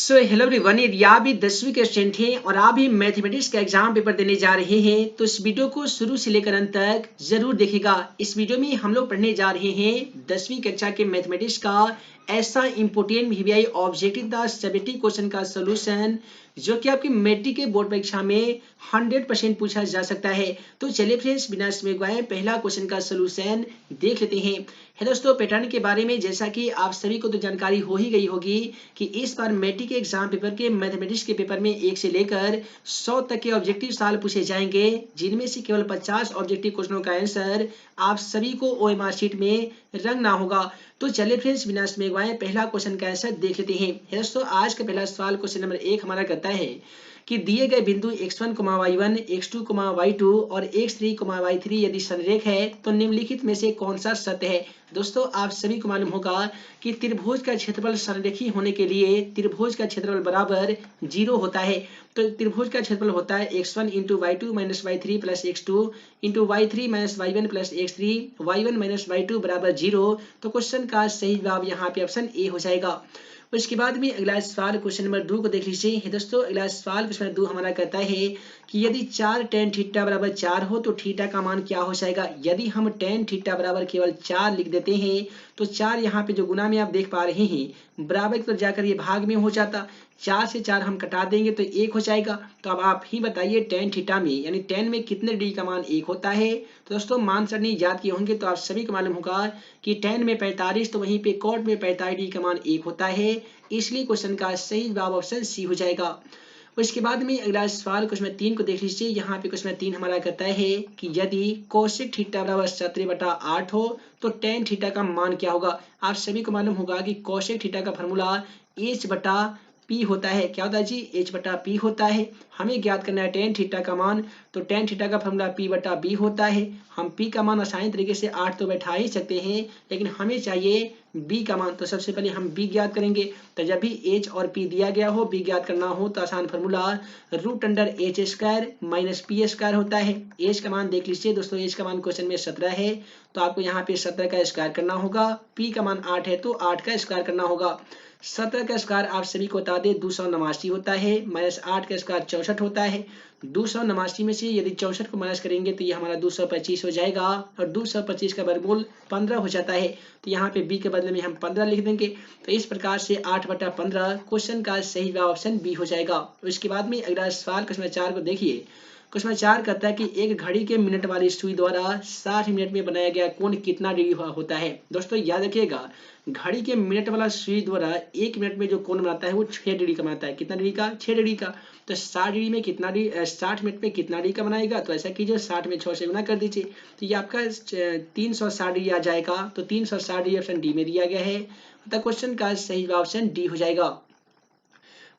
So hello everyone, यदि आप भी 10वीं के स्टूडेंट हैं और आप भी मैथमेटिक्स का एग्जाम पेपर देने जा रहे हैं तो इस वीडियो को शुरू से लेकर अंत तक जरूर देखिएगा। इस वीडियो में हम लोग पढ़ने जा रहे हैं 10वीं कक्षा के मैथमेटिक्स का ऐसा important VVI objective the stability question का सोल्यूशन जो कि आपकी मैट्रिक के बोर्ड परीक्षा में 100% पूछा जा सकता है। तो चलिए फ्रेंड्स, बिना समय गवाए पहला क्वेश्चन का सोल्यूशन देख लेते हैं। है दोस्तों, पैटर्न के बारे में जैसा कि आप सभी को तो जानकारी हो ही गई होगी कि इस बार मैट्रिक के एग्जाम पेपर के मैथमेटिक्स के पेपर में 1 से लेकर 100 तक के ऑब्जेक्टिव सवाल पूछे जाएंगे, जिनमें से केवल 50 ऑब्जेक्टिव क्वेश्चनों का आंसर आप सभी को ओएमआर शीट में रंगना होगा। तो चलिए फ्रेंड्स, बिना समय गवाए पहला क्वेश्चन का आंसर देख लेते हैं। दोस्तों, आज का पहला सवाल क्वेश्चन नंबर 1 हमारा कहता है कि दिए गए बिंदु x1, y1, x2, y2 और x3, y3 यदि संरेख है तो निम्नलिखित में से कौन सा सत्य है। दोस्तों, आप सभी को मालूम होगा कि त्रिभुज का क्षेत्रफल संरेखी होने के लिए त्रिभुज का क्षेत्रफल बराबर 0 होता है। तो त्रिभुज का क्षेत्रफल होता है x1 into y2 minus y3 plus x2 into y3 minus y1 plus x3 y1 minus y2 बराबर 0। तो क्वेश्चन का सही जवाब यहाँ पे ऑप्शन ए हो जाएगा। उसके बाद में अगला सवाल क्वेश्चन नंबर 2 को देख लीजिए। दोस्तों, अगला सवाल क्वेश्चन नंबर 2 हमारा कहता है कि यदि 4 tan थीटा बराबर 4 हो तो थीटा का मान क्या हो जाएगा। यदि हम tan थीटा बराबर केवल 4 लिख देते हैं तो 4 यहाँ पे जो गुना में आप देख पा रहे हैं बराबर की तरफ जाकर ये भाग में हो जाता, 4 से 4 हम कटा देंगे तो 1 हो जाएगा। तो अब आप ही बताइए tan थीटा में यानी tan में कितने डिग्री का मान 1 होता है। तो दोस्तों, मान सरणी याद किए होंगे तो आप सभी को मालूम होगा कि tan में 45 तो वहीं पे cot में 45 डिग्री का मान 1 होता है, इसलिए क्वेश्चन का सही जवाब ऑप्शन सी हो जाएगा। उसके बाद में अगला सवाल क्वेश्चन 3 को देख लीजिए। यहाँ पे क्वेश्चन 3 हमारा कहता है कि यदि कोसेक थीटा बराबर 17/8 हो तो tan थीटा का मान क्या होगा। आप सभी को मालूम होगा कि कोसेक थीटा का फॉर्मूला h/p होता है। क्या होता है जी? h/p होता है। हमें ज्ञात करना है tan थीटा का मान, तो tan थीटा का फॉर्मूला p/b होता है। हम p का मान आसानी तरीके से 8 तो बैठा ही सकते हैं, लेकिन हमें चाहिए b का मान। तो सबसे पहले हम b ज्ञात करेंगे। तो जब भी h और p दिया गया हो, b ज्ञात करना हो तो आसान फॉर्मूला √h² माइनस p² होता है। h का मान देख लीजिए दोस्तों, h का मान क्वेश्चन में 17 है तो आपको यहाँ पे 17 का स्क्वायर करना होगा। p का मान 8 है तो 8 का स्क्वायर करना होगा। 17 का स्क्वायर आप सभी को बता दें 289 होता है, माइनस 8 का स्क्वायर 64 होता है। 289 में से यदि 64 को माइनस करेंगे तो ये हमारा 225 हो जाएगा और 225 का वर्गमूल 15 हो जाता है। तो यहाँ पे b के बदले में हम 15 लिख देंगे। तो इस प्रकार से 8/15 क्वेश्चन का सही जवाब ऑप्शन बी हो जाएगा। उसके बाद में अगला सवाल क्वेश्चन 4 को देखिए। क्वेश्चन 4 कहता है कि एक घड़ी के मिनट वाली सुई द्वारा 60 मिनट में बनाया गया कोण कितना डिग्री होता है। दोस्तों, याद रखिएगा, घड़ी के मिनट वाला सुई द्वारा 1 मिनट में जो कोण बनाता है वो 6 डिग्री का बनाता है। कितना डिग्री का? 6 डिग्री का। तो 60 डिग्री में कितना 60 मिनट में कितना डिग्री का बनाएगा? तो ऐसा कीजिए, 60 में 6 से गुना कर दीजिए तो ये आपका 360 डिग्री आ जाएगा। तो 360 डिग्री ऑप्शन डी में दिया गया है, तो क्वेश्चन का सही जवाब ऑप्शन डी हो जाएगा।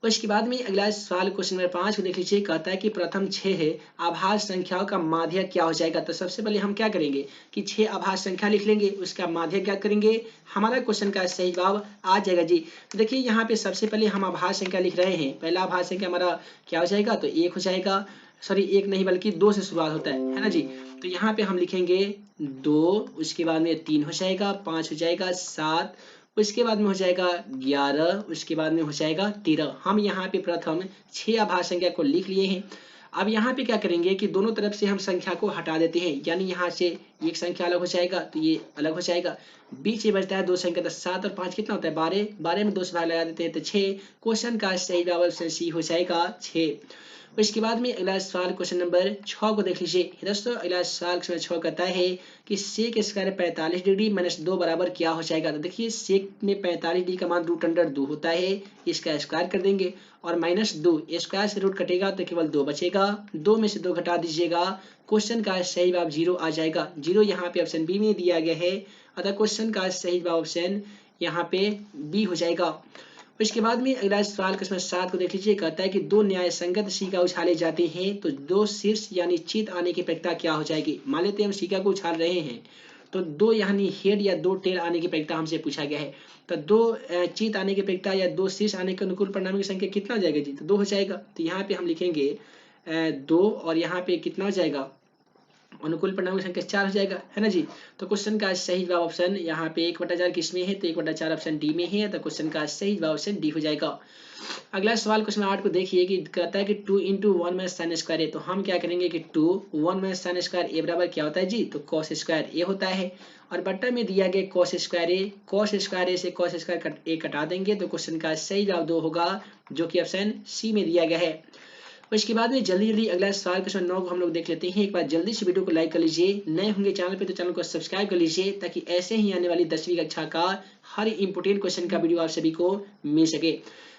उसके बाद में अगला सवाल क्वेश्चन नंबर 5 को देख लीजिए। कहता है कि प्रथम 6 है आभाज्य संख्याओं का माध्य क्या हो जाएगा। तो सबसे पहले हम क्या करेंगे कि 6 आभाज्य संख्या लिख लेंगे, उसका माध्य क्या करेंगे, हमारा क्वेश्चन का सही जवाब आ जाएगा जी। तो देखिए, यहाँ पे सबसे पहले हम आभाज्य संख्या लिख रहे हैं। पहला आभाज्य संख्या हमारा क्या हो जाएगा, तो 1 हो जाएगा। सॉरी, 1 नहीं बल्कि 2 से शुरुआत होता है ना जी। तो यहाँ पे हम लिखेंगे 2, उसके बाद में 3 हो जाएगा, 5 हो जाएगा, 7, उसके बाद में हो जाएगा 11, उसके बाद में हो जाएगा 13। हम यहाँ पे प्रथम 6 आभाज्य संख्या को लिख लिए हैं। अब यहाँ पे क्या करेंगे कि दोनों तरफ से हम संख्या को हटा देते हैं, यानी यहाँ से एक संख्या अलग हो जाएगा तो ये अलग हो जाएगा। बीच में बचता है 2 संख्या, तो 7 और 5 कितना होता है 12, 12 में 2 से भाग लगा देते हैं तो 6। क्वेश्चन का सही जवाब ऑप्शन सी हो जाएगा 6। इसके बाद में अगला सवाल क्वेश्चन नंबर 6 को देख लीजिए। दोस्तों, अगला सवाल क्वेश्चन 6 कहता है कि सेक स्क्वायर 45 डिग्री माइनस 2 बराबर क्या हो जाएगा। तो देखिए, सेक में 45 डिग्री का मान √2 होता है, इसका स्क्वायर कर देंगे और माइनस 2, स्क्वायर से रूट कटेगा तो केवल 2 बचेगा, 2 में से 2 घटा दीजिएगा। क्वेश्चन का सही जवाब 0 आ जाएगा। 0 यहाँ पे ऑप्शन बी में दिया गया है, अतः क्वेश्चन का सही जवाब ऑप्शन यहाँ पे बी हो जाएगा। उसके बाद में अगला सवाल क्वेश्चन 7 को देख लीजिए। कहता है कि 2 न्याय संगत सिक्का उछाले जाते हैं तो 2 शीर्ष यानी चित आने की प्रक्रिया क्या हो जाएगी। मान लेते हैं हम सिक्का को उछाल रहे हैं तो 2 यानी हेड या 2 टेल आने की प्रक्रिया हमसे पूछा गया है। तो 2 चित आने की प्रक्रिया या 2 शीर्ष आने के अनुकूल परिणाम की संख्या कितना हो जाएगा जी, तो 2 हो जाएगा। तो यहाँ पे हम लिखेंगे 2 और यहाँ पे कितना हो जाएगा अनुकूल परिणामों की संख्या 4 हो जाएगा, है ना जी। तो क्वेश्चन का सही जवाब ऑप्शन यहाँ पे 1/4 किसमें है, तो 1/4 ऑप्शन डी में है, तो क्वेश्चन का सही जवाब ऑप्शन डी हो जाएगा। अगला सवाल क्वेश्चन 8 को देखिए कि कहता है कि 2 इंटू 1 में साइन स्क्वायर है, तो हम क्या करेंगे कि 2 1 में साइन स्क्वायर ए बराबर क्या होता है जी, तो कॉस स्क्वायर ए होता है, और बट्टा में दिया गया कॉस स्क्वायर ए, कॉस स्क्वायर ए से कॉस स्क्वायर ए कटा देंगे, तो क्वेश्चन का सही जवाब 2 होगा, जो कि ऑप्शन सी में दिया गया है। उसके बाद में जल्दी जल्दी अगला सवाल क्वेश्चन 9 को हम लोग देख लेते हैं। एक बार जल्दी से वीडियो को लाइक कर लीजिए, नए होंगे चैनल पे तो चैनल को सब्सक्राइब कर लीजिए, ताकि ऐसे ही आने वाली 10वीं कक्षा का हर इंपोर्टेंट क्वेश्चन का वीडियो आप सभी को मिल सके।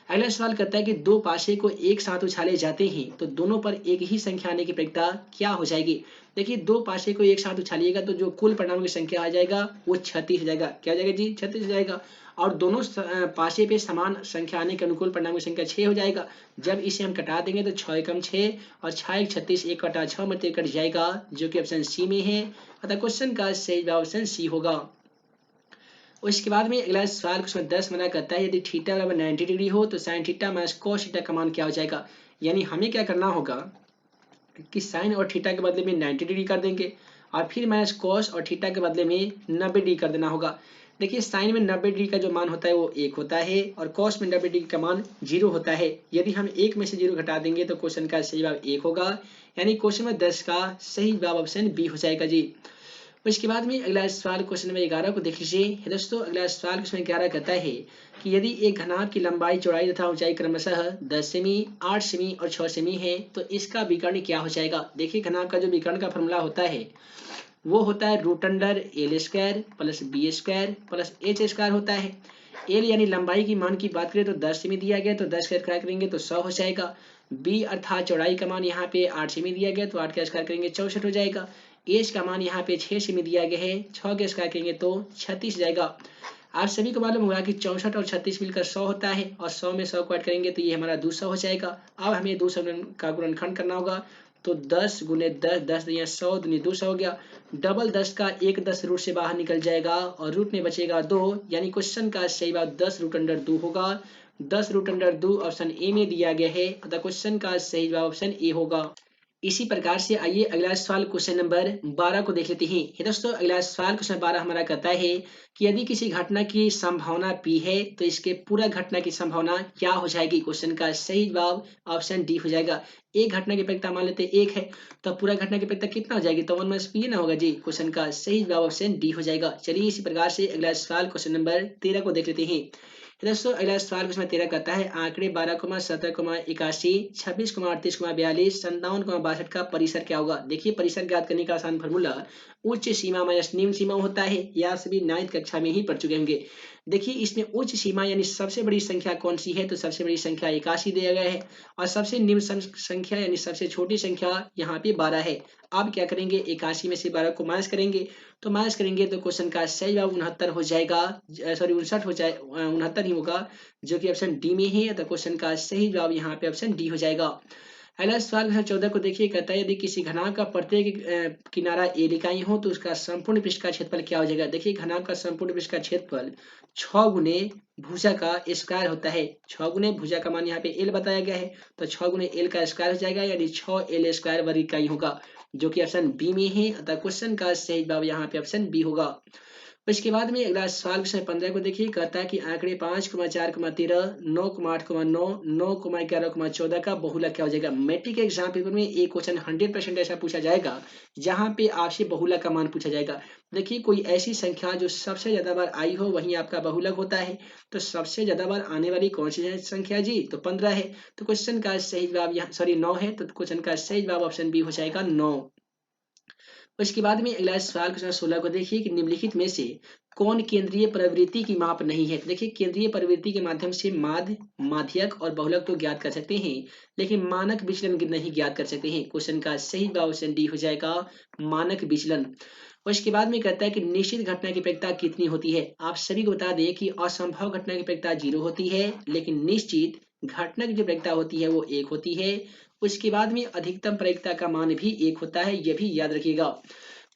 अगला सवाल कहता है कि दो पासे को एक साथ उछाले जाते हैं तो दोनों पर एक ही संख्या आने की प्रवृत्ति क्या हो जाएगी। देखिए, दो पासे को एक साथ उछालिएगा तो जो कुल परिणामों की संख्या आ जाएगा वो 36 हो जाएगा। क्या हो जाएगा जी, 36 हो जाएगा। और दोनों पासे पे समान संख्या आने के अनुकूल परिणामों की संख्या 6 हो जाएगा। जब इसे हम कटा देंगे तो 6 एकम 6 और 6 एक 36, 1 कटा 6 मतलब कट जाएगा, जो कि ऑप्शन सी में है, अतः क्वेश्चन का सही जवाब ऑप्शन सी होगा। उसके बाद में अगला सवाल क्वेश्चन 10 मना करता है यदि थीटा बराबर 90 डिग्री हो तो sine theta minus cos theta का मान क्या हो जाएगा। यानी हमें क्या करना होगा कि साइन और थीटा के बदले में 90 डिग्री कर देंगे, और फिर माइनस कोस और थीटा के बदले में 90 डिग्री कर देना होगा। देखिए, साइन में 90 डिग्री का जो मान होता है वो 1 होता है, और कोस में 90 डिग्री का मान 0 होता है। यदि हम 1 में से 0 घटा देंगे तो क्वेश्चन का सही जवाब 1 होगा, यानी क्वेश्चन में 10 का सही जवाब ऑप्शन बी हो जाएगा जी। इसके बाद में अगला सवाल क्वेश्चन नंबर 11 को देख लीजिए दोस्तों। अगला सवाल क्वेश्चन 11 कहता है कि यदि एक घनाभ की लंबाई, चौड़ाई तथा ऊंचाई क्रमशः 10 सेमी, 8 सेमी और 6 सेमी है तो इसका विकर्ण क्या हो जाएगा। देखिए, घनाभ का जो विकर्ण का फॉर्मूला होता है वो होता है root under L square plus B square plus H square होता है। एल यानी लंबाई की मान की बात करें तो 10 सेमी दिया गया, तो 10 का स्क्वायर करेंगे तो 100 हो जाएगा। बी अर्थात चौड़ाई का मान यहाँ पे 8 सेमी दिया गया, तो 8 का स्क्वायर करेंगे 64 हो जाएगा। एच का मान यहाँ पे 6 सेमी दिया गया है, 6 के स्क्वायर करेंगे तो 36 जाएगा। आप सभी को मालूम होगा कि 64 और 36 मिलकर 100 होता है, और 100 में 100 को ऐड करेंगे तो ये हमारा 200 हो जाएगा। अब हमें 200 का गुणनखंड करना होगा, तो 10 गुने 10, 10 या 100 दुनी 200 हो गया। डबल 10 का एक 10 रूट से बाहर निकल जाएगा और रूट में बचेगा 2, यानी क्वेश्चन का सही जवाब 10 रूट अंडर 2 होगा। 10 रूट अंडर 2 ऑप्शन ए में दिया गया है, अतः क्वेश्चन का सही जवाब ऑप्शन ए होगा। इसी प्रकार से आइए अगला सवाल क्वेश्चन नंबर 12 को देख लेते हैं। ये दोस्तों अगला सवाल क्वेश्चन 12 हमारा कहता है कि यदि किसी घटना की संभावना P है तो इसके पूरा घटना की संभावना क्या हो जाएगी। क्वेश्चन का सही जवाब ऑप्शन डी हो जाएगा। एक घटना की प्रवृत्ति मान लेते हैं 1 है, तो पूरा घटना की प्रवृत्ति कितना हो जाएगी, तो 1 माइनस पी ना होगा जी। क्वेश्चन का सही जवाब ऑप्शन डी हो जाएगा। चलिए इसी प्रकार से अगला सवाल क्वेश्चन नंबर 13 को देख लेते हैं। दोस्तों अगला सवाल क्वेश्चन 13 कहता है आंकड़े 12, 17, 81, 26, 38, 42, 57, 62 का परिसर क्या होगा। देखिए, परिसर ज्ञात करने का आसान फॉर्मूला उच्च सीमा माइनस निम्न सीमा होता है, या सभी 9th कक्षा में ही पढ़ चुके होंगे। देखिए, इसमें उच्च सीमा यानी सबसे बड़ी संख्या कौन सी है, तो सबसे बड़ी संख्या 81 दिया गया है, और सबसे निम्न संख्या यानी सबसे छोटी संख्या यहाँ पे 12 है। अब क्या करेंगे, 81 में से 12 को माइनस करेंगे, तो माइनस करेंगे तो क्वेश्चन का सही जवाब 69 हो जाएगा, सॉरी 59 हो जाए, 69 ही होगा, जो कि ऑप्शन डी में है, तो क्वेश्चन का सही जवाब यहाँ पे ऑप्शन डी हो जाएगा। अगला सवाल क्वेश्चन 14 को देखिए, कहता है यदि किसी घनाभ का प्रत्येक किनारा ए इकाई हो तो उसका संपूर्ण पृष्ठ का क्षेत्रफल क्या हो जाएगा। देखिए, घनाभ का संपूर्ण पृष्ठ का क्षेत्रफल 6 गुने भुजा का स्क्वायर होता है। 6 गुने भुजा का मान यहाँ पे एल बताया गया है, तो 6 गुने एल का स्क्वायर हो जाएगा, यानी 6 एल स्क्वायर वर्ग इकाई होगा, जो कि ऑप्शन बी में है, अतः क्वेश्चन का सही जवाब यहाँ पे ऑप्शन बी होगा। इसके बाद में अगला सवाल क्वेश्चन 15 को देखिए, कहता है कि आंकड़े 5, 4, 13, 9, 8, 9, 9, 11, 14 का बहुलक क्या हो जाएगा। मैट्रिक एग्जाम पेपर में एक क्वेश्चन 100% ऐसा पूछा जाएगा जहां पे आपसे बहुलक का मान पूछा जाएगा। देखिए, कोई ऐसी संख्या जो सबसे ज्यादा बार आई हो वही आपका बहुलक होता है, तो सबसे ज्यादा बार आने वाली कौन सी संख्या जी, तो 15 है, तो क्वेश्चन का सही जवाब यहाँ सॉरी 9 है, तो क्वेश्चन का सही जवाब ऑप्शन बी हो जाएगा 9। उसके बाद में अगला सवाल क्वेश्चन 16 को देखिए कि निम्नलिखित में से कौन केंद्रीय प्रवृत्ति की माप नहीं है। देखिए, केंद्रीय प्रवृत्ति के माध्यम से माध्य, माध्यक और बहुलक तो ज्ञात कर सकते हैं, लेकिन मानक विचलन नहीं ज्ञात कर सकते हैं। क्वेश्चन का सही जवाब ऑप्शन डी हो जाएगा, मानक विचलन। और इसके बाद में कहता है कि निश्चित घटना की प्रवृत्ति कितनी होती है। आप सभी को बता दें कि असंभव घटना की प्रवृत्ति 0 होती है, लेकिन निश्चित घटना की जो प्रवृत्ति होती है वो 1 होती है। उसके बाद में अधिकतम प्रवृत्ति का मान भी 1 होता है, यह भी याद रखिएगा।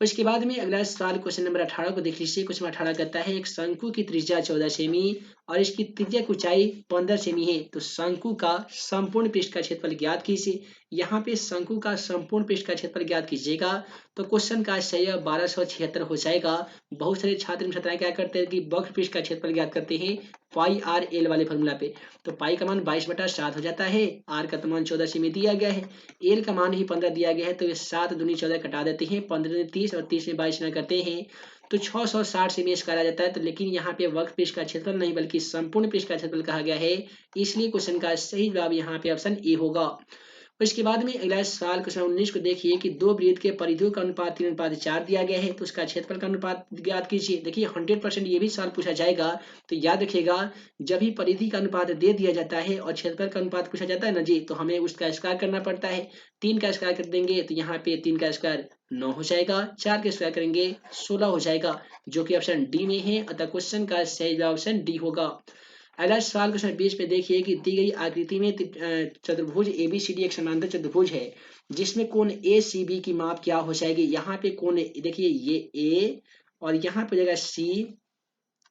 उसके बाद में अगला सवाल क्वेश्चन नंबर 18 को देख लीजिए। क्वेश्चन 18 कहता है एक शंकु की त्रिज्या 14 सेमी और इसकी त्रिज्या की ऊंचाई 15 सेमी है, तो शंकु का संपूर्ण पृष्ठ का क्षेत्रफल ज्ञात कीजिए। यहाँ पे शंकु का संपूर्ण पृष्ठ का क्षेत्रफल ज्ञात कीजिएगा तो क्वेश्चन का सही 1276 हो जाएगा। बहुत सारे छात्र छात्राएं क्या करते हैं कि वक्र पृष्ठ का क्षेत्रफल ज्ञात करते हैं पाई आर एल वाले फॉर्मूला पे, तो पाई का मान 22/7 हो जाता है, आर का मान 14 सेमी दिया गया है, एल का मान ही 15 दिया गया है, तो ये 7 दूनी 14 कटा देते हैं, 15 में 30 और 30 में 22 ना करते हैं तो 660 सेमी स्क्वायर आ जाता है। तो लेकिन यहाँ पे वक्र पृष्ठ का क्षेत्रफल नहीं बल्कि संपूर्ण पृष्ठ का क्षेत्रफल कहा गया है, इसलिए क्वेश्चन का सही जवाब यहाँ पे ऑप्शन ए होगा। उसके बाद में अगला सवाल क्वेश्चन 19 को देखिए कि दो वृत्त के परिधियों का अनुपात 3:4 दिया गया है, तो उसका क्षेत्रफल का अनुपात ज्ञात कीजिए। देखिए 100% ये भी सवाल पूछा जाएगा, तो याद रखिएगा जब भी परिधि का अनुपात दे दिया जाता है और क्षेत्रफल का अनुपात पूछा जाता है ना जी, तो हमें उसका स्क्वायर करना पड़ता है। 3 का स्क्वायर कर देंगे तो यहाँ पे 3 का स्क्वायर 9 हो जाएगा, 4 के स्क्वायर करेंगे 16 हो जाएगा, जो कि ऑप्शन डी में है, अतः क्वेश्चन का सही जवाब ऑप्शन डी होगा। अगला सवाल क्वेश्चन 20 पे देखिए कि दी गई आकृति में चतुर्भुज एबीसीडी एक समांतर चतुर्भुज है जिसमें कोण ए सी बी की माप क्या हो जाएगी। यहाँ पे कोण देखिए ये ए और यहाँ पे जगह सी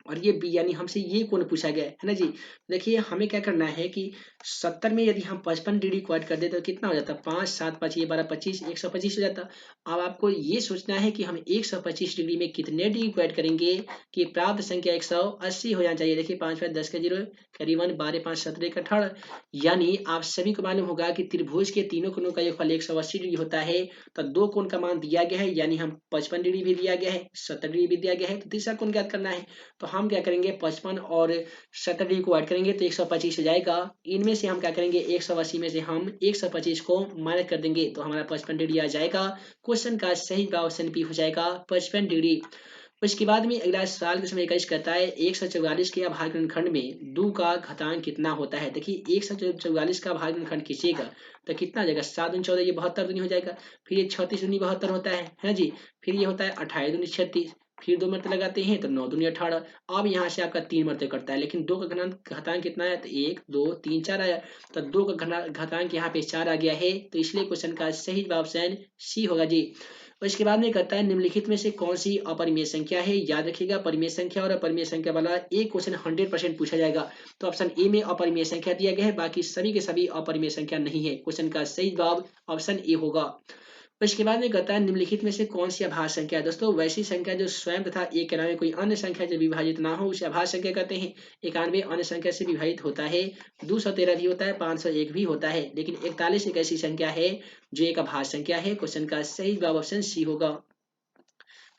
और ये बी, यानी हमसे ये कोण पूछा गया है ना जी। देखिए हमें क्या करना है कि 70 में यदि हम 55 डिग्री को ऐड कर दे तो कितना हो जाता है, 5 7 5 ये 12 25 125 हो जाता। अब आपको ये सोचना है कि हम 125 डिग्री में कितने डिग्री को ऐड करेंगे कि प्राप्त संख्या 180 हो जाना चाहिए। देखिए 5 5 10 के 0 करीबन 12 5 17 18, यानी आप सभी को मालूम होगा कि त्रिभुज के तीनों कोणों का योगफल 180 डिग्री होता है, तो दो कोण का मान दिया गया है, यानी हम 55 डिग्री भी दिया गया है 70 डिग्री भी दिया गया है, तो तीसरा कोण ज्ञात करना है। तो हम क्या करेंगे 55 और 70 डिग्री को ऐड करेंगे तो 125 हो जाएगा। इनमें से हम क्या करेंगे 180 में से हम 125 को माइनस कर देंगे तो हमारा 55 डिग्री आ जाएगा। क्वेश्चन का सही जवाब ऑप्शन बी हो जाएगा 55 डिग्री। उसके बाद में अगला सवाल क्वेश्चन 21 कहता है 144 के अभाज्य खंड में 2 का घातांक कितना होता है। देखिए 144 का अभाज्य खंड खींचिएगा तो कितना आ जाएगा 7 दूनी 14 ये 72 दूनी हो जाएगा, फिर ये 36 दूनी 72 होता है जी, फिर ये होता है 28 दूनी 36, फिर 2 मरते लगाते हैं तो 9 दूनी 18। अब यहाँ से आपका 3 मरते कटता है, लेकिन 2 का घातांक कितना है तो 1 2 3 4 आया, तो 2 का घातांक यहाँ पे 4 आ गया है, तो इसलिए क्वेश्चन का सही जवाब ऑप्शन सी होगा जी। और इसके बाद में कहता है निम्नलिखित में से कौन सी अपरिमेय संख्या है। याद रखिएगा परिमेय संख्या और अपरिमेय संख्या वाला एक क्वेश्चन 100% पूछा जाएगा, तो ऑप्शन ए में अपरिमेय संख्या दिया गया है, बाकी सभी के सभी अपरिमेय संख्या नहीं है। क्वेश्चन का सही जवाब ऑप्शन ए होगा। इसके बाद में कहता है निम्नलिखित में से कौन सी अभाज्य संख्या है। दोस्तों वैसी संख्या जो स्वयं तथा एक के अलावा कोई अन्य संख्या से विभाजित ना हो उसे अभाज्य संख्या कहते हैं। 91 अन्य संख्या से विभाजित होता है, 213 भी होता है, 501 भी होता है, लेकिन 41 एक ऐसी संख्या है जो एक अभाज्य संख्या है। क्वेश्चन का सही जवाब ऑप्शन सी होगा।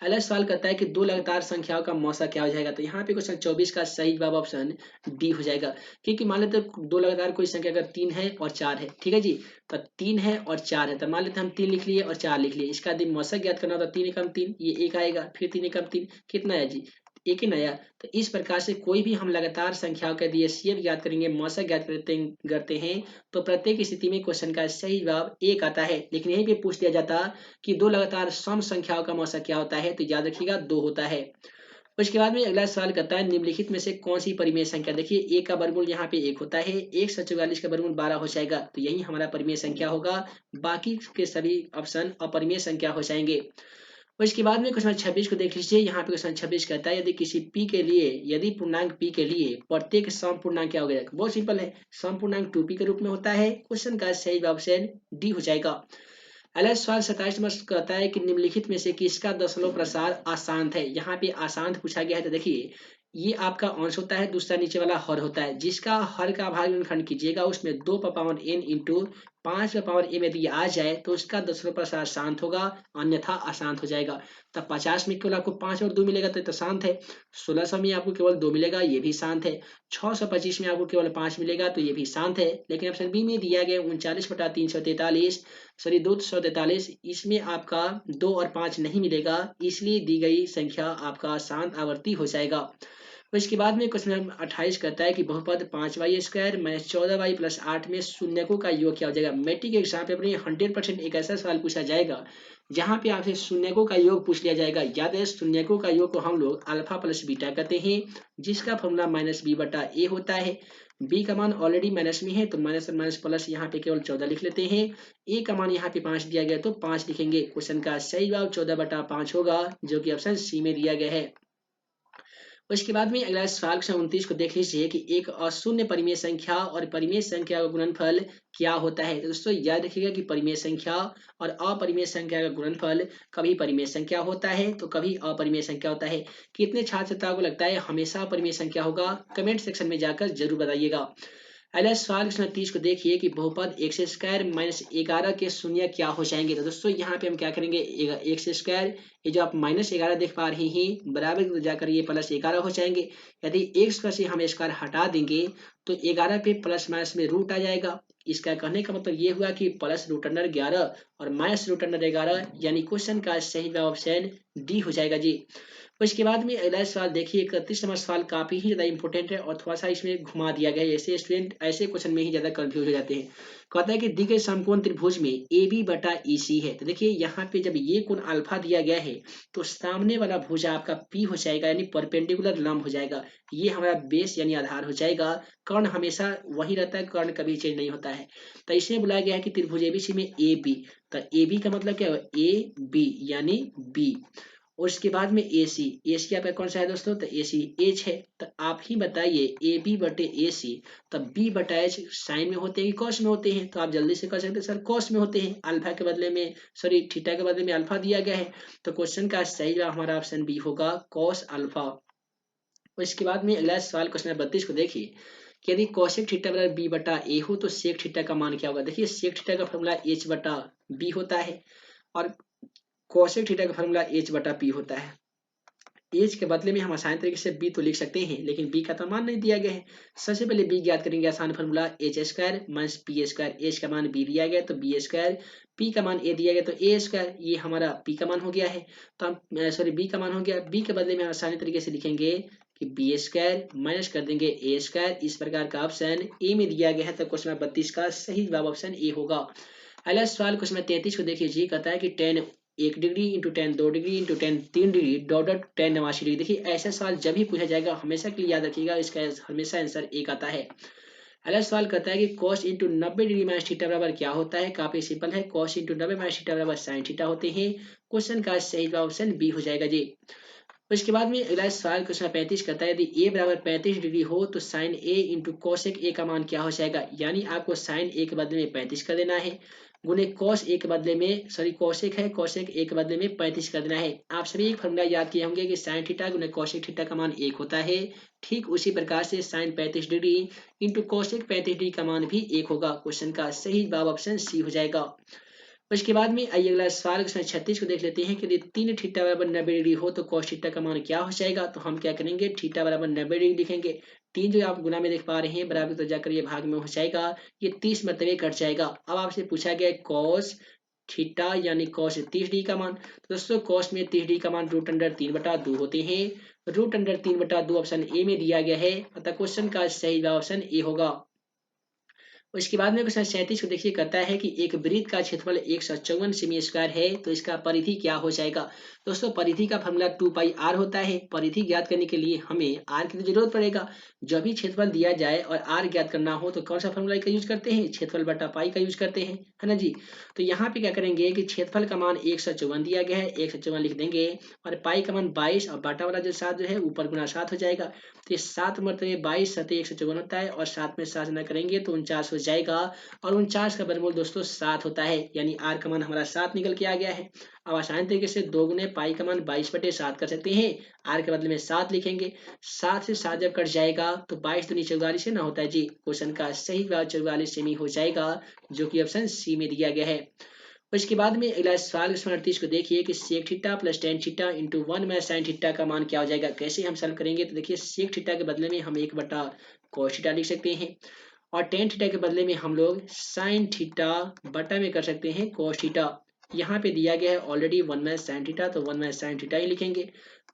अगला सवाल करता है कि दो लगातार संख्याओं का मौसा क्या हो जाएगा। तो यहाँ पे क्वेश्चन 24 का सही जवाब ऑप्शन डी हो जाएगा, क्योंकि मान लेते दो लगातार कोई संख्या अगर 3 है और 4 है, ठीक है जी, तो 3 है और 4 है, तो मान लेते हम 3 लिख लिए और 4 लिख लिए, इसका यदि मौसा ज्ञात करना होता 3 एकम 3 ये 1 आएगा, फिर 3 एकम 3 कितना है जी एक ही नया। तो इस प्रकार से कोई भी हम लगातार संख्याओं का यदि एचसीएफ ज्ञात करेंगे मौसा ज्ञात करते हैं तो प्रत्येक स्थिति में क्वेश्चन का सही जवाब 1 आता है। लेकिन यहीं पे पूछ दिया जाता कि दो लगातार सम संख्याओं का मौसा क्या होता है, तो याद रखिएगा 2 होता है। उसके बाद में अगला सवाल करता है निम्नलिखित में से कौन सी परिमेय संख्या। देखिए एक का वर्गमूल यहाँ पे 1 होता है, 144 का वर्गमूल 12 हो जाएगा, तो यही हमारा परिमेय संख्या होगा, बाकी के सभी ऑप्शन अपरिमेय संख्या हो जाएंगे। और इसके बाद में क्वेश्चन 26 को देख लीजिए। यहाँ पे क्वेश्चन 26 कहता है यदि किसी p के लिए यदि पूर्णांक p के लिए प्रत्येक सम पूर्णांक क्या हो गया, बहुत सिंपल है, सम पूर्णांक 2p के रूप में होता है। क्वेश्चन का सही जवाब ऑप्शन डी हो जाएगा। अगला सवाल 27 नंबर कहता है कि निम्नलिखित में से किसका दशमलव प्रसार अशांत है। यहाँ पे अशांत पूछा गया है, तो देखिए ये आपका अंश होता है, दूसरा नीचे वाला हर होता है, जिसका हर का भाग खंड कीजिएगा उसमें 2 का पावर n इंटू 5 का पावर m यदि आ जाए तो उसका दशमलव प्रसार शांत होगा, अन्यथा अशांत हो जाएगा। तब 50 में केवल आपको 5 और 2 मिलेगा तो शांत है, 1600 में आपको केवल 2 मिलेगा ये भी शांत है, 625 में आपको केवल 5 मिलेगा तो ये भी शांत है। लेकिन ऑप्शन बी में दिया गया 39/343 सॉरी 243, इसमें आपका 2 और 5 नहीं मिलेगा, इसलिए दी गई संख्या आपका शांत आवर्ती हो जाएगा। तो इसके बाद में क्वेश्चन नंबर 28 कहता है कि बहुपद 5y square minus 14y plus 8 में शून्यकों का योग क्या हो जाएगा। मैट्रिक एग्जाम पेपर में 100% एक ऐसा सवाल पूछा जाएगा जहां पे आपसे शून्यकों का योग पूछ लिया जाएगा। याद है शून्यकों का योग को हम लोग अल्फा प्लस बीटा कहते हैं, जिसका फॉर्मूला माइनस बी बटा ए होता है। बी का मान ऑलरेडी माइनस में है तो माइनस और माइनस प्लस यहाँ पे केवल 14 लिख लेते हैं। ए का मान यहाँ पे 5 दिया गया तो 5 लिखेंगे। क्वेश्चन का सही जवाब 14/5 होगा, जो कि ऑप्शन सी में दिया गया है। उसके बाद में अगला सवाल क्वेश्चन 29 को देख लीजिए कि एक अशून्य परिमेय संख्या और परिमेय संख्या का गुणनफल क्या होता है। तो दोस्तों याद रखिएगा कि परिमेय संख्या और अपरिमेय संख्या का गुणनफल कभी परिमेय संख्या होता है तो कभी अपरिमेय संख्या होता है। कितने छात्र छात्राओं को लगता है हमेशा परिमेय संख्या होगा, कमेंट सेक्शन में जाकर जरूर बताइएगा। अगला सवाल क्वेश्चन 30 को देखिए कि बहुपद एक्स स्क्वायर माइनस 11 के शून्य क्या हो जाएंगे। तो दोस्तों यहाँ पे हम क्या करेंगे, एक्स स्क्वायर ये जो आप -11 देख पा रहे हैं बराबर में जाकर ये +11 हो जाएंगे। यदि एक्स पर से हम स्क्वायर हटा देंगे तो 11 पे प्लस माइनस में रूट आ जाएगा। इसका कहने का मतलब ये हुआ कि +√11 और -√11, यानी क्वेश्चन का सही जवाब ऑप्शन डी हो जाएगा जी। उसके बाद में अगला सवाल देखिए 31 नंबर सवाल काफी ही ज्यादा इंपॉर्टेंट है और थोड़ा सा इसमें घुमा दिया गया है, ऐसे स्टूडेंट ऐसे क्वेश्चन में ही ज्यादा कंफ्यूज हो जाते हैं। कहता है कि दी गई समकोण त्रिभुज में ए बी बटा ई सी है। तो देखिए यहाँ पे जब ये कोण अल्फा दिया गया है तो सामने वाला भुजा आपका पी हो जाएगा, यानी परपेंडिकुलर लंब हो जाएगा। ये हमारा बेस यानी आधार हो जाएगा। कर्ण हमेशा वही रहता है, कर्ण कभी चेंज नहीं होता है। तो इसमें बुलाया गया है कि त्रिभुज एबीसी में ए बी। तो ए बी का मतलब क्या है, ए बी यानी बी। और इसके बाद में ए सी आपका कौन सा है दोस्तों, तो ए सी एच है। तो आप ही बताइए ए बी बटे ए सी, तब बी बटा एच साइन में होते हैं कि कॉस में होते हैं। तो आप जल्दी से कर सकते हैं सर कॉस में होते हैं, अल्फा के बदले में सॉरी थीटा के बदले में अल्फा दिया गया है। तो क्वेश्चन का सही जवाब हमारा ऑप्शन बी होगा, कॉस अल्फा। और इसके बाद में अगला सवाल क्वेश्चन नंबर 32 को देखिए कि यदि कोसेक थीटा बराबर बी बटा ए हो तो सेक थीटा का मान क्या होगा। देखिए सेक थीटा का फॉर्मूला एच बटा बी होता है और कोसेक थीटा का फॉर्मूला एच बटा पी होता है। एच के बदले में हम आसान तरीके से बी तो लिख सकते हैं, लेकिन बी का तो मान नहीं दिया गया है। सबसे पहले बी ज्ञात करेंगे, आसान formula H square minus P square. H का मान बी दिया गया तो बी स्क्वायर, पी का मान ए दिया गया तो ए स्क्वायर। ये हमारा पी का मान हो गया है। तो हम सॉरी बी का मान हो गया, बी के बदले में हम आसानी तरीके से लिखेंगे कि बी स्क्वायर माइनस कर देंगे ए स्क्वायर। इस प्रकार का ऑप्शन ए में दिया गया है। तो क्वेश्चन 32 का सही जवाब ऑप्शन ए होगा। अगला सवाल क्वेश्चन 33 को देखिए जी, कहता है कि 10 1 degree into 10 2 degree into 10 3 degree dot dot 10 89 degree. देखिए ऐसा सवाल जब भी पूछा जाएगा हमेशा के लिए याद रखिएगा, इसका हमेशा आंसर एक आता है। अगला सवाल कहता है कि cos into 90 degree minus theta बराबर क्या होता है। काफी सिंपल है, cos इंटू 90 माइनस थीटा बराबर साइन थीटा होते हैं। क्वेश्चन का सही जवाब ऑप्शन बी हो जाएगा जी। उसके बाद में अगला सवाल क्वेश्चन 35 कहता है यदि ए बराबर 35 डिग्री हो तो sine A into cosec A का मान क्या हो जाएगा। यानी आपको साइन ए के बदले में 35 कर देना है, गुने कॉस ए के बदले में सॉरी कोसेक है, कोसेक ए के बदले में 35 कर देना है। आप सभी एक फॉर्मूला याद किए होंगे कि साइन थीटा गुने कोसेक थीटा का मान 1 होता है। ठीक उसी प्रकार से sine 35 degree into cosec 35 degree का मान भी 1 होगा। क्वेश्चन का सही जवाब ऑप्शन सी हो जाएगा। उसके बाद में आइए अगला सवाल 36 को देख लेते हैं कि यदि 3 थीटा बराबर 90 डिग्री हो तो cos थीटा का मान क्या हो जाएगा। तो हम क्या करेंगे, थीटा बराबर 90 डिग्री लिखेंगे। 3 जो आप गुना में देख पा रहे हैं बराबर तो जाकर ये भाग में हो जाएगा, ये 30 मतलब ये कट जाएगा। अब आपसे पूछा गया cos थीटा यानी cos 30 डिग्री का मान। तो दोस्तों cos में 30 डिग्री का मान √3/2 होते हैं। √3/2 ऑप्शन ए में दिया गया है, अतः क्वेश्चन का सही जवाब ऑप्शन ए होगा। उसके बाद में क्वेश्चन 37 को देखिए, कहता है कि एक वृत्त का क्षेत्रफल 154 सेमी स्क्वायर है तो इसका परिधि क्या हो जाएगा। दोस्तों परिधि का फॉर्मूला 2πr होता है। परिधि ज्ञात करने के लिए हमें r की जरूरत पड़ेगा। जब भी क्षेत्रफल दिया जाए और r ज्ञात करना हो तो कौन सा फॉर्मूला का यूज करते हैं, क्षेत्रफल बटा पाई का यूज करते हैं, है ना जी। तो यहाँ पे क्या करेंगे कि क्षेत्रफल का मान 154 दिया गया है, 154 लिख देंगे और पाई का मान 22 और बाटा वाला जो 7 जो है ऊपर गुना 7 हो जाएगा। तो ये 7 मतलब 22 सतह 154 होता है और 7 में 7 न करेंगे तो 49 हो जाएगा। और 49 का वर्गमूल दोस्तों 7 होता है, यानी r का मान हमारा 7 निकल के आ गया है। अब आसान तरीके से 2 गुने पाई का मान 22/7 कर सकते हैं, r के बदले में 7 लिखेंगे। 7 से 7 जब कट जाएगा तो 22 दूनी 44 से ना होता है जी। क्वेश्चन का सही जवाब 44 सेमी हो जाएगा, जो कि ऑप्शन सी में दिया गया है। उसके बाद में अगला सवाल 38 को देखिए कि sec theta plus tan theta into 1 में साइन थीटा का मान क्या हो जाएगा। कैसे हम सॉल्व करेंगे, तो देखिए सेक थीटा के बदले में हम 1/cos थीटा लिख सकते हैं और टेन थीटा के बदले में हम लोग साइन थीटा बटा में कर सकते हैं cos थीटा। यहाँ पे दिया गया है ऑलरेडी 1 में साइन थीटा, तो 1 में साइन थीटा ही लिखेंगे।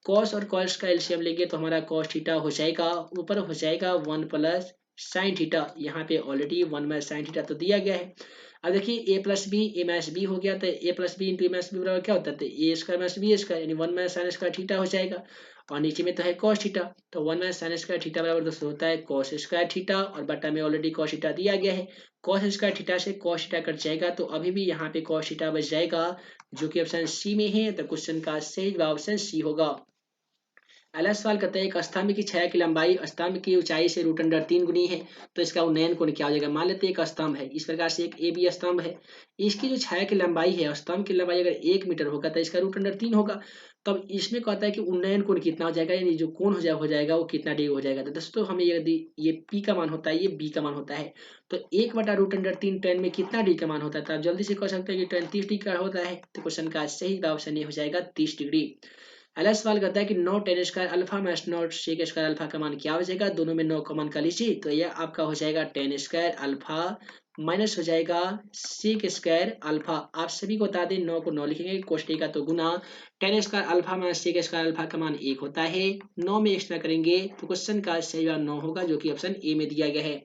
cos और cos का एलसीएम लेंगे तो हमारा cos थीटा हो जाएगा, ऊपर हो जाएगा 1 + साइन थीटा, यहाँ पे ऑलरेडी 1 बाय साइन थीटा तो दिया गया है। अब देखिए a plus B A minus B हो गया, तो a plus B into A minus B बराबर क्या होता है, तो A square minus B square यानी 1 माइनस साइन स्क्वायर थीटा हो जाएगा। और नीचे में तो है कॉस थीटा, तो 1 माइनस साइन स्क्वायर थीटा बराबर दोस्तों होता है कॉस स्क्वायर थीटा, और बटा में ऑलरेडी कॉस थीटा दिया गया है। कॉस स्क्वायर थीटा से कॉस थीटा कट जाएगा, तो अभी भी यहाँ पे कॉस थीटा बच जाएगा, जो कि ऑप्शन सी में है। तो क्वेश्चन का सही जवाब ऑप्शन सी होगा। अगला सवाल कहता है एक स्तंभ की छाया की लंबाई स्तंभ की ऊंचाई से √3 गुनी है, तो इसका उन्नयन कोण क्या हो जाएगा। मान लेते हैं एक स्तंभ है, इस प्रकार से एक ए बी स्तंभ है, इसकी जो छाया की लंबाई है, स्तंभ की लंबाई अगर 1 मीटर होगा तो इसका √3 होगा। तब इसमें कहता है कि उन्नयन कोण कितना हो जाएगा, यानी जो कोण हो जाएगा वो कितना डिग्री हो जाएगा। तो दोस्तों हमें यदि ये पी का मान होता है, ये बी का मान होता है, तो 1/√3 tan में कितना डिग्री का मान होता है, तो आप जल्दी से कह सकते हैं कि tan 30 डिग्री का होता है। तो क्वेश्चन का सही जवाब ऑप्शन ए हो जाएगा 30 डिग्री। अगला सवाल कहता है कि 9 tan square alpha minus 9 sec square alpha का मान क्या हो जाएगा। दोनों में 9 कॉमन कर लीजिए, तो यह आपका हो जाएगा tan स्क्वायर अल्फा माइनस हो जाएगा sec स्क्वायर अल्फा। आप सभी को बता दें 9 को 9 लिखेंगे, कोष्टक का तो गुना, tan square alpha minus sec square alpha का मान 1 होता है, 9 में एक्स्ट्रा करेंगे तो क्वेश्चन का सही जवाब 9 होगा, जो कि ऑप्शन ए में दिया गया है।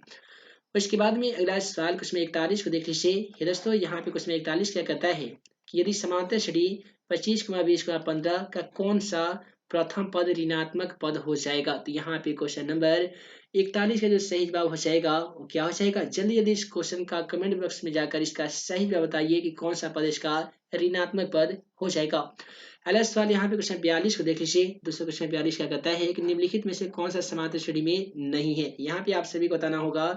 उसके बाद में अगला सवाल क्वेश्चन 41 को देख लीजिए। ये दोस्तों यहाँ पे क्वेश्चन 41 क्या कहता है कि यदि समांतर श्रेणी 25, 20, 15 का कौन सा प्रथम पद ऋणात्मक पद हो जाएगा। तो यहाँ पे क्वेश्चन नंबर 41 का जो सही जवाब हो जाएगा वो क्या हो जाएगा। जल्दी जल्दी इस क्वेश्चन का कमेंट बॉक्स में जाकर इसका सही जवाब बताइए कि कौन सा पद इसका ऋणात्मक पद हो जाएगा। अगला सवाल यहाँ पे क्वेश्चन 42 को देख लीजिए। दूसरा क्वेश्चन 42 क्या कहता है कि निम्नलिखित में से कौन सा समांतर श्रेणी में नहीं है। यहाँ पे आप सभी को बताना होगा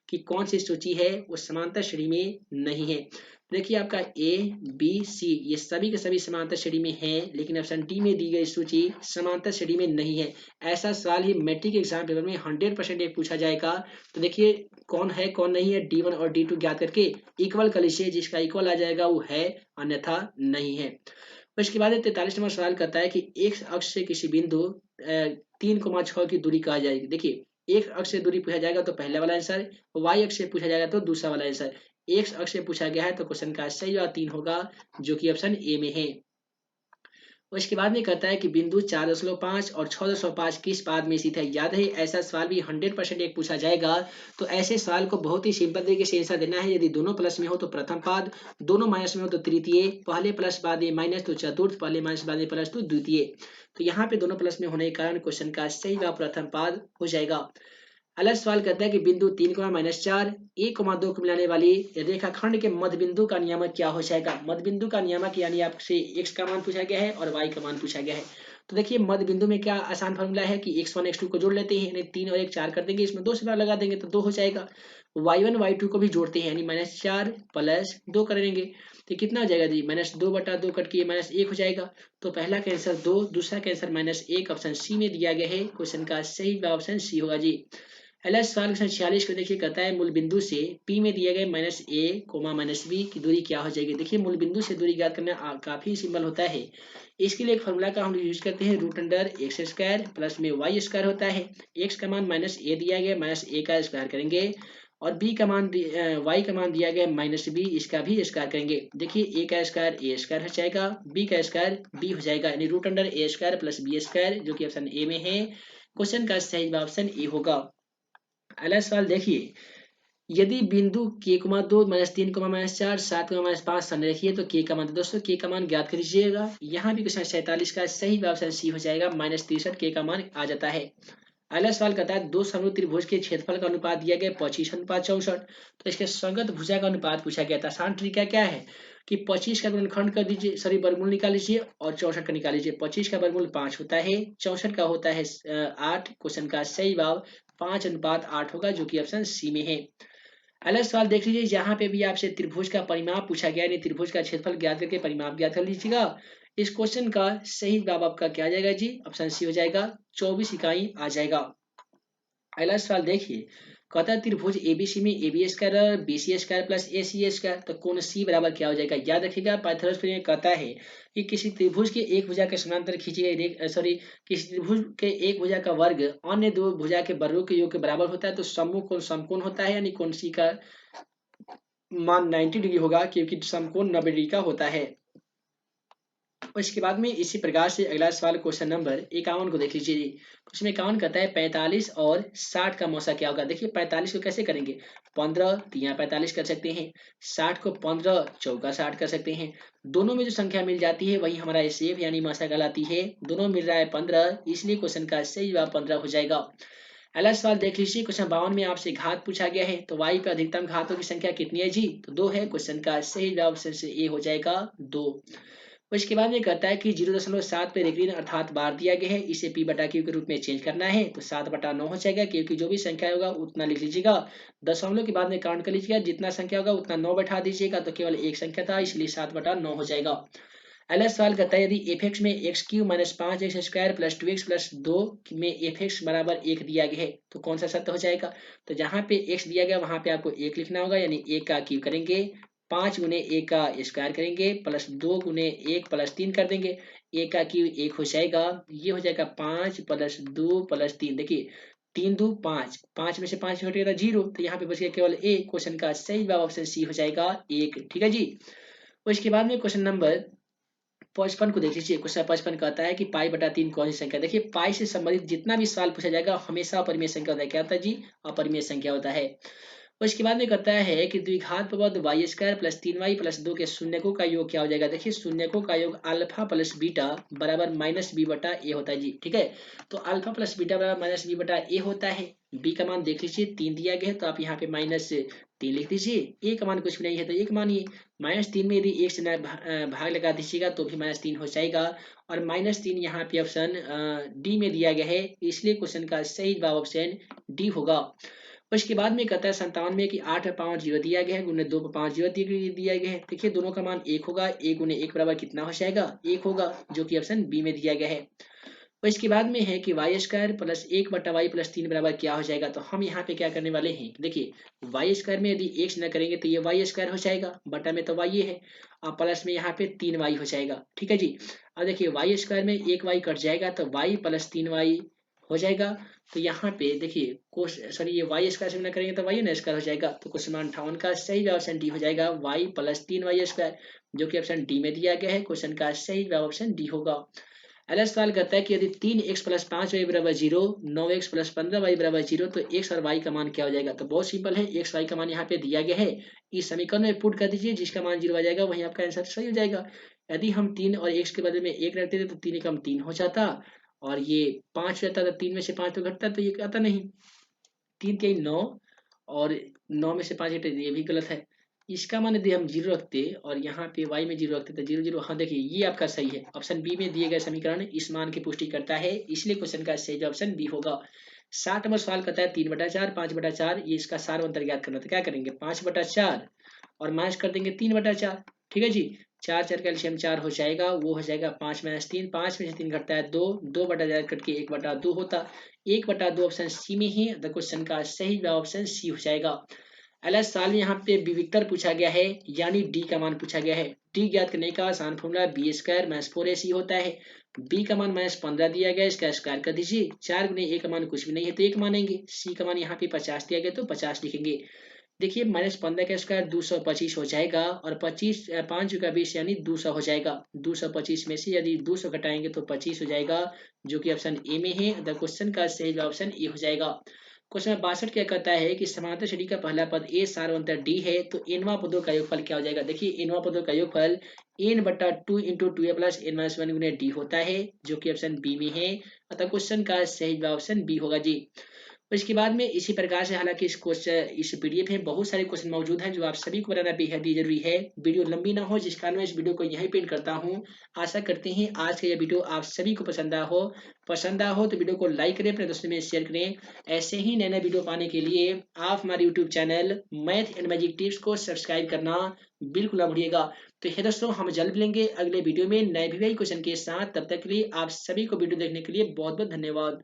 कि कौन सी सूची है वो समांतर श्रेणी में नहीं है। देखिए आपका ए बी सी ये सभी के सभी समांतर श्रेणी में है, लेकिन ऑप्शन डी में दी गई सूची समांतर श्रेणी में नहीं है। ऐसा सवाल ही मैट्रिक एग्जाम पेपर में 100% एक पूछा जाएगा। तो देखिए कौन है कौन नहीं है, D1 और D2 ज्ञात करके इक्वल कर लीजिए, जिसका इक्वल आ जाएगा वो है, अन्यथा नहीं है। उसके बाद 43 नंबर सवाल कहता है कि एक अक्ष से किसी बिंदु 3,6 की दूरी कहा जाएगी। देखिए एक अक्ष से दूरी पूछा जाएगा तो पहला वाला आंसर, वाई अक्ष से पूछा जाएगा तो दूसरा वाला आंसर। एक अक्ष से पूछा गया है तो क्वेश्चन का सही जवाब 3 होगा, जो कि ऑप्शन ए में है। उसके बाद में कहता है कि बिंदु 4.5 और 6.5 किस पाद में स्थित है। याद है ऐसा सवाल भी 100% एक पूछा जाएगा। तो ऐसे सवाल को बहुत ही सिंपल तरीके से आंसर देना है। यदि दोनों प्लस में हो तो प्रथम पाद, दोनों माइनस में हो तो तृतीय, पहले प्लस बाद में माइनस तो चतुर्थ, पहले माइनस बाद में प्लस तो द्वितीय। तो यहाँ पे दोनों प्लस में होने के कारण क्वेश्चन का सही जवाब प्रथम पाद हो जाएगा। अगला सवाल कहता है कि बिंदु 3,-4 1,2 को मिलाने वाली रेखाखंड के मध्य बिंदु का नियामक क्या हो जाएगा। मध्य बिंदु का नियामक यानी आपसे x का मान पूछा गया है और y का मान पूछा गया है। तो देखिए मध्य बिंदु में क्या आसान फॉर्मूला है कि x1 x2 को जोड़ लेते हैं, यानी 3 और 1 4 कर देंगे, इसमें 2 से बार लगा देंगे तो 2 हो जाएगा। y1 y2 को भी जोड़ते हैं, यानी -4 + 2 करेंगे तो कितना हो जाएगा जी, -2/2 कट के -1 हो जाएगा। तो पहला का आंसर 2, दूसरा का आंसर -1 ऑप्शन सी में दिया गया है। क्वेश्चन का सही जवाब ऑप्शन सी होगा जी। अगला सवाल क्वेश्चन 46 को देखिए कहता है मूल बिंदु से P में दिया गया -a, -b की दूरी क्या हो जाएगी। देखिए मूल बिंदु से दूरी ज्ञात करना काफी सिंपल होता है। इसके लिए एक फॉर्मूला का हम यूज करते हैं √x² प्लस में y² होता है। x का मान -a दिया गया, -a का स्क्वायर करेंगे और b का मान y का मान दिया गया -b, इसका भी स्क्वायर करेंगे। देखिए a का स्क्वायर a² हो जाएगा, b का स्क्वायर b हो जाएगा, यानी √a² प्लस b², जो कि ऑप्शन ए में है। क्वेश्चन का सही जवाब ऑप्शन ए होगा। अगला सवाल देखिए, यदि बिंदु k,2 -3, -4 7, -5 संरेखीय तो k का मान, दोस्तों k का मान ज्ञात कीजिएगा। यहाँ भी क्वेश्चन 47 का सही जवाब ऑप्शन सी हो जाएगा, -63 k का मान आ जाता है। अगला सवाल कहता है दो समरूप त्रिभुज के क्षेत्रफल का अनुपात दिया गया 25:64, तो इसके संगत भुजा का अनुपात पूछा गया था। आसान तरीका क्या है कि 25 का गुणनखंड कर दीजिए, सॉरी वर्गमूल निकाल लीजिए और 64 का निकाल लीजिए। 25 का वर्गमूल 5 होता है, 64 का होता है 8। क्वेश्चन का सही जवाब 5:8 होगा, जो कि ऑप्शन सी में है। अगला सवाल देख लीजिए, यहाँ पे भी आपसे त्रिभुज का परिमाप पूछा गया है, त्रिभुज का क्षेत्रफल ज्ञात करके परिमाप ज्ञात कर लीजिएगा। इस क्वेश्चन का सही जवाब आपका क्या आ जाएगा जी, ऑप्शन सी हो जाएगा, 24 इकाई आ जाएगा। अगला सवाल देखिए, कहता है त्रिभुज एबीसी में AB² BC² प्लस AC² तो कोण C बराबर क्या हो जाएगा। याद रखिएगा पाइथागोरस थ्योरम में कहता है कि किसी त्रिभुज के एक भुजा के समांतर खींची गई सॉरी किसी त्रिभुज के एक भुजा का वर्ग अन्य दो भुजा के वर्गों के योग के बराबर होता है, तो समूह कोण समकोण होता है, यानी कोण C का मान 90 डिग्री होगा, क्योंकि समकोण 90 डिग्री का होता है। उसके बाद में इसी प्रकार से अगला सवाल क्वेश्चन नंबर 51 को देख लीजिए जी। उसमें 51 कहता है 45 और 60 का मौसा क्या होगा। देखिए 45 को कैसे करेंगे, 15 3 45 कर सकते हैं, 60 को 15 चौका 60 कर सकते हैं। दोनों में जो संख्या मिल जाती है वही हमारा एसएफ यानी मौसा कहलाती है। दोनों मिल रहा है 15, इसलिए क्वेश्चन का सही जवाब 15 हो जाएगा। अगला सवाल देख लीजिए, क्वेश्चन 52 में आपसे घात पूछा गया है, तो y पे अधिकतम घातों की संख्या कितनी है जी, तो 2 है। क्वेश्चन का सही जवाब ऑप्शन से ए हो जाएगा 2। उसके बाद में कहता है कि 0.7 पे रेडियन अर्थात बार दिया गया है, इसे पी बटा क्यू के रूप में चेंज करना है, तो 7/9 हो जाएगा, क्योंकि जो भी संख्या होगा उतना लिख लीजिएगा। दशमलव के बाद में काउंट कर लीजिएगा, जितना संख्या होगा उतना 9 बैठा दीजिएगा, तो केवल एक संख्या था इसलिए 7/9 हो जाएगा। अगला सवाल कहता है यदि एफ एक्स में x Q minus 5x² plus 2x plus 2 में एफ एक्स बराबर 1 दिया गया है, तो कौन सा सत्य हो जाएगा। तो जहाँ पे x दिया गया वहां पे आपको 1 लिखना होगा, यानी 1 का क्यू करेंगे, 5 गुने 1 का स्क्वायर करेंगे, प्लस 2 गुने 1 प्लस 3 कर देंगे, 1 का क्यू 1 हो जाएगा। ये हो जाएगा 5 प्लस 2 प्लस 3, देखिए 3 2 5, 5 में से 5 घटेगा 0, तो यहाँ पे बच गया केवल 1। क्वेश्चन का सही जवाब ऑप्शन सी हो जाएगा 1। ठीक है जी। उसके बाद में क्वेश्चन नंबर 55 को देख लीजिए। क्वेश्चन 55 कहता है कि पाई बटा 3 कौन सी संख्या। देखिए पाई से संबंधित जितना भी सवाल पूछा जाएगा हमेशा अपरिमेय संख्या होता है। क्या होता है जी, अपरिमेय संख्या होता है। उसके बाद में कहता है कि द्विघात प्रपद y² प्लस 3y प्लस 2 के शून्यकों का योग क्या हो जाएगा। देखिए शून्यकों का योग अल्फा प्लस बीटा बराबर माइनस बी बटा ए होता है जी। ठीक है, तो अल्फा प्लस बीटा बराबर माइनस बी बटा ए होता है। बी का मान देख लीजिए 3 दिया गया है, तो आप यहाँ पे -3 लिख दीजिए। ए का मान कुछ भी नहीं है तो एक मानिए, -3 में यदि एक से भाग लगा दीजिएगा तो भी -3 हो जाएगा, और -3 यहाँ पे ऑप्शन डी में दिया गया है, इसलिए क्वेश्चन का सही जवाब ऑप्शन डी होगा। उसके बाद में कहता है 57 में कि 8 पे 5 जीरो दिया गया है, गुने 2 पे 5 जीरो दिया गया है। देखिए दोनों का मान 1 होगा, 1 गुने 1 बराबर कितना हो जाएगा, 1 होगा, जो कि ऑप्शन बी में दिया गया है। और इसके बाद में है कि y² प्लस 1 बटा वाई प्लस 3 बराबर क्या हो जाएगा। तो हम यहाँ पे क्या करने वाले हैं, देखिए y² में यदि x न करेंगे तो ये y² हो जाएगा, बटा में तो y है, और प्लस में यहाँ पे 3y हो जाएगा। ठीक है जी। अब देखिए y² में 1y कट जाएगा तो y प्लस 3y हो जाएगा। तो यहाँ पे देखिए सॉरी ये y² से गुणा करेंगे तो y न स्क्वायर हो जाएगा, तो क्वेश्चन 58 का सही जवाब ऑप्शन डी हो जाएगा, y प्लस 3y², जो कि ऑप्शन डी में दिया गया है। क्वेश्चन का सही जवाब ऑप्शन डी होगा। अगला सवाल कहता है कि यदि 3x प्लस 5y बराबर 0, 9x प्लस 15y बराबर 0, तो x और y का मान क्या हो जाएगा। तो बहुत सिंपल है, x y का मान यहाँ पे दिया गया है, इस समीकरण में पुट कर दीजिए, जिसका मान 0 आ जाएगा वही आपका आंसर सही हो जाएगा। यदि हम 3 और x के बदले में 1 रखते थे तो 3 एकम 3 हो जाता, और ये 5 रहता, तो 3 में से 5 तो घटता, तो ये आता नहीं, 3 के 9, और 9 में से 5 घटे, ये भी गलत है। इसका मान यदि हम 0 रखते और यहाँ पे y में 0 रखते तो 0 0, हाँ देखिए ये आपका सही है, ऑप्शन बी में दिए गए समीकरण इस मान की पुष्टि करता है, इसलिए क्वेश्चन का सही ऑप्शन बी होगा। 60 नंबर सवाल कहता है 3/4 5/4, ये इसका सार अंतर ज्ञात करना, तो क्या करेंगे 5/4 और माइनस कर देंगे 3/4। ठीक है जी, 4 4 का एलसीएम 4 हो जाएगा, वो हो जाएगा 5 - 3, 5 में से 3 घटता है 2, 2/4 कट के 1/2 होता, 1/2 ऑप्शन सी में ही द क्वेश्चन का सही जवाब ऑप्शन सी हो जाएगा। अगला सवाल में यहाँ पे विविक्तर पूछा गया है, यानी डी का मान पूछा गया है। डी ज्ञात करने का आसान फॉर्मूला b² माइनस 4ac होता है। b का मान -15 दिया गया, इसका स्क्वायर कर दीजिए, 4 गुने a का मान कुछ भी नहीं है तो 1 मानेंगे, c का मान यहाँ पे 50 दिया गया तो 50 लिखेंगे। देखिए -15 का स्क्वायर 225 हो जाएगा, और 25 5 का 20 यानी 200 हो जाएगा। 225 में से यदि 200 घटाएंगे तो 25 हो जाएगा, जो कि ऑप्शन ए में है। द क्वेश्चन का सही जवाब ऑप्शन ए हो जाएगा। क्वेश्चन 62 क्या कहता है कि समांतर श्रेणी का पहला पद ए सारवंतर डी है, तो एनवा पदों का योगफल क्या हो जाएगा। देखिए एनवा पदों का योगफल n/2 into 2a plus n-1 गुने डी होता है, जो कि ऑप्शन बी में है, अतः क्वेश्चन का सही जवाब ऑप्शन बी होगा जी। और इसके बाद में इसी प्रकार से, हालांकि इस पीडीएफ में बहुत सारे क्वेश्चन मौजूद हैं जो आप सभी को बनाना बेहद ही जरूरी है। वीडियो लंबी ना हो, जिस कारण मैं इस वीडियो को यहीं पेंट करता हूं। आशा करते हैं आज का यह वीडियो आप सभी को पसंद आया हो तो वीडियो को लाइक करें, अपने दोस्तों में शेयर करें। ऐसे ही नए नए वीडियो पाने के लिए आप हमारे YouTube channel math and magic tips को सब्सक्राइब करना बिल्कुल ना भूलिएगा। तो है दोस्तों, हम जल्द मिलेंगे अगले वीडियो में नए भी क्वेश्चन के साथ। तब तक के लिए आप सभी को वीडियो देखने के लिए बहुत बहुत धन्यवाद।